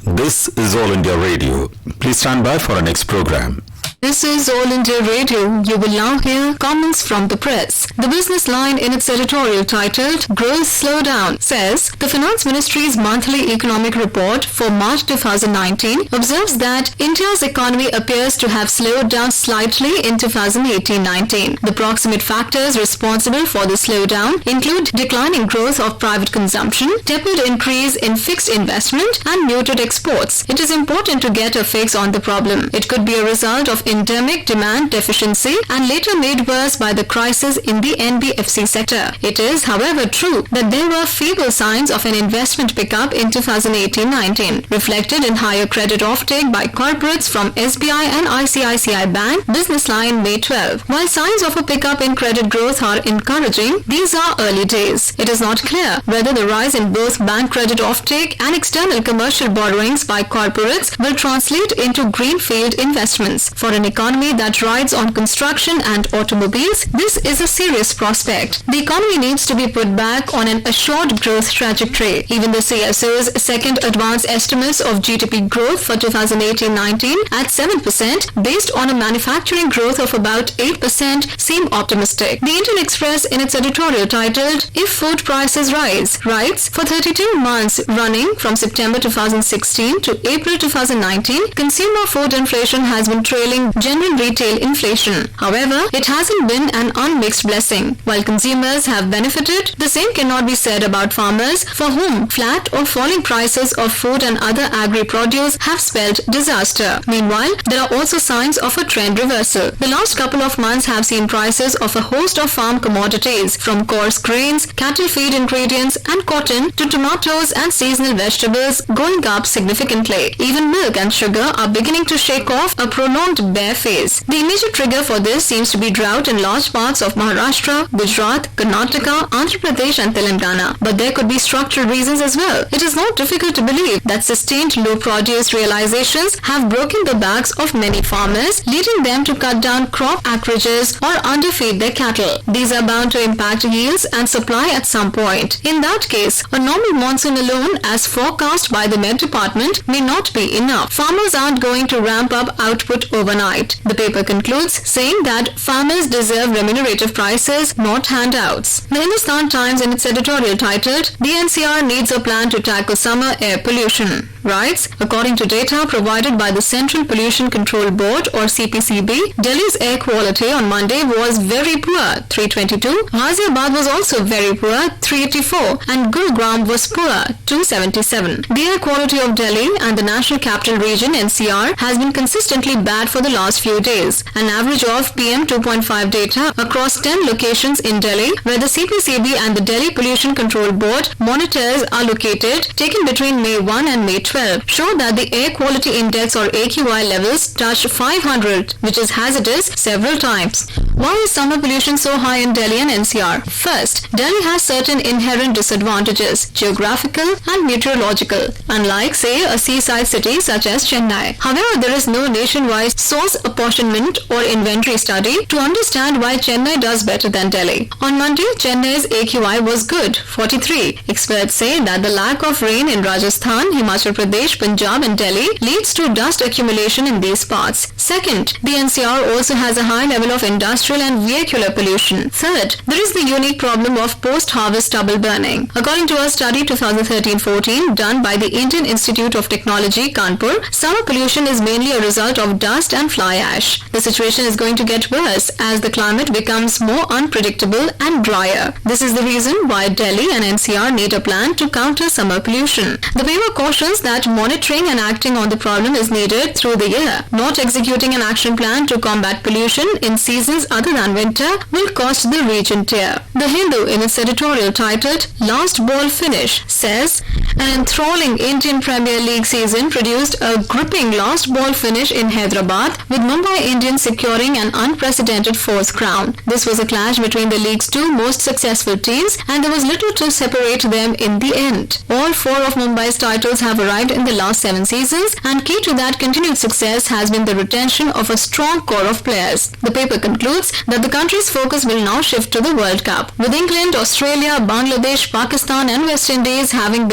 This is All India Radio. Please stand by for our next program. This is All India Radio. You will now hear comments from the press. The Business Line, in its editorial titled Growth Slowdown, says the Finance Ministry's monthly economic report for March 2019 observes that India's economy appears to have slowed down slightly in 2018-19. The proximate factors responsible for the slowdown include declining growth of private consumption, tepid increase in fixed investment, and muted exports. It is important to get a fix on the problem. It could be a result of endemic demand deficiency and later made worse by the crisis in the NBFC sector. It is, however, true that there were feeble signs of an investment pickup in 2018-19, reflected in higher credit offtake by corporates from SBI and ICICI Bank. Business Line, May 12. While signs of a pickup in credit growth are encouraging, these are early days. It is not clear whether the rise in both bank credit offtake and external commercial borrowings by corporates will translate into greenfield investments. For an economy that rides on construction and automobiles, this is a serious prospect. The economy needs to be put back on an assured growth trajectory. Even the CSO's second advance estimates of GDP growth for 2018-19 at 7%, based on a manufacturing growth of about 8%, seem optimistic. The Indian Express, in its editorial titled If Food Prices Rise, writes, for 32 months running from September 2016 to April 2019, consumer food inflation has been trailing general retail inflation. However, it hasn't been an unmixed blessing. While consumers have benefited, the same cannot be said about farmers, for whom flat or falling prices of food and other agri-produce have spelled disaster. Meanwhile, there are also signs of a trend reversal. The last couple of months have seen prices of a host of farm commodities, from coarse grains, cattle feed ingredients, and cotton to tomatoes and seasonal vegetables, going up significantly. Even milk and sugar are beginning to shake off a prolonged bear phase. The immediate trigger for this seems to be drought in large parts of Maharashtra, Gujarat, Karnataka, Andhra Pradesh and Telangana. But there could be structural reasons as well. It is not difficult to believe that sustained low produce realizations have broken the backs of many farmers, leading them to cut down crop acreages or underfeed their cattle. These are bound to impact yields and supply at some point. In that case, a normal monsoon alone, as forecast by the Met Department, may not be enough. Farmers aren't going to ramp up output overnight. The paper concludes saying that farmers deserve remunerative prices, not handouts. The Hindustan Times, in its editorial titled The NCR Needs a Plan to Tackle Summer Air Pollution, writes, according to data provided by the Central Pollution Control Board or CPCB, Delhi's air quality on Monday was very poor, 322. Ghaziabad was also very poor, 384, and Gurugram was poor, 277. The air quality of Delhi and the National Capital Region NCR has been consistently bad for the last few days. An average of PM 2.5 data across 10 locations in Delhi, where the CPCB and the Delhi Pollution Control Board monitors are located, taken between May 1 and May 12, show that the air quality index or AQI levels touched 500, which is hazardous several times. Why is summer pollution so high in Delhi and NCR? First, Delhi has certain inherent disadvantages, geographical and meteorological, unlike, say, a seaside city such as Chennai. However, there is no nationwide source apportionment or inventory study to understand why Chennai does better than Delhi. On Monday, Chennai's AQI was good, 43. Experts say that the lack of rain in Rajasthan, Himachal Pradesh, Punjab and Delhi leads to dust accumulation in these parts. Second, the NCR also has a high level of industrial and vehicular pollution. Third, there is the unique problem of post-harvest stubble burning. According to a study 2013-14 done by the Indian Institute of Technology, Kanpur, summer pollution is mainly a result of dust and fly ash. The situation is going to get worse as the climate becomes more unpredictable and drier. This is the reason why Delhi and NCR need a plan to counter summer pollution. The paper cautions that monitoring and acting on the problem is needed through the year. Not executing an action plan to combat pollution in seasons other than winter will cost the region tear. The Hindu, in its editorial titled Last Ball Finish, says an enthralling Indian Premier League season produced a gripping last ball finish in Hyderabad, with Mumbai Indians securing an unprecedented fourth crown. This was a clash between the league's two most successful teams, and there was little to separate them in the end. All four of Mumbai's titles have arrived in the last 7 seasons, and key to that continued success has been the retention of a strong core of players. The paper concludes that the country's focus will now shift to the World Cup, with England, Australia, Bangladesh, Pakistan and West Indies having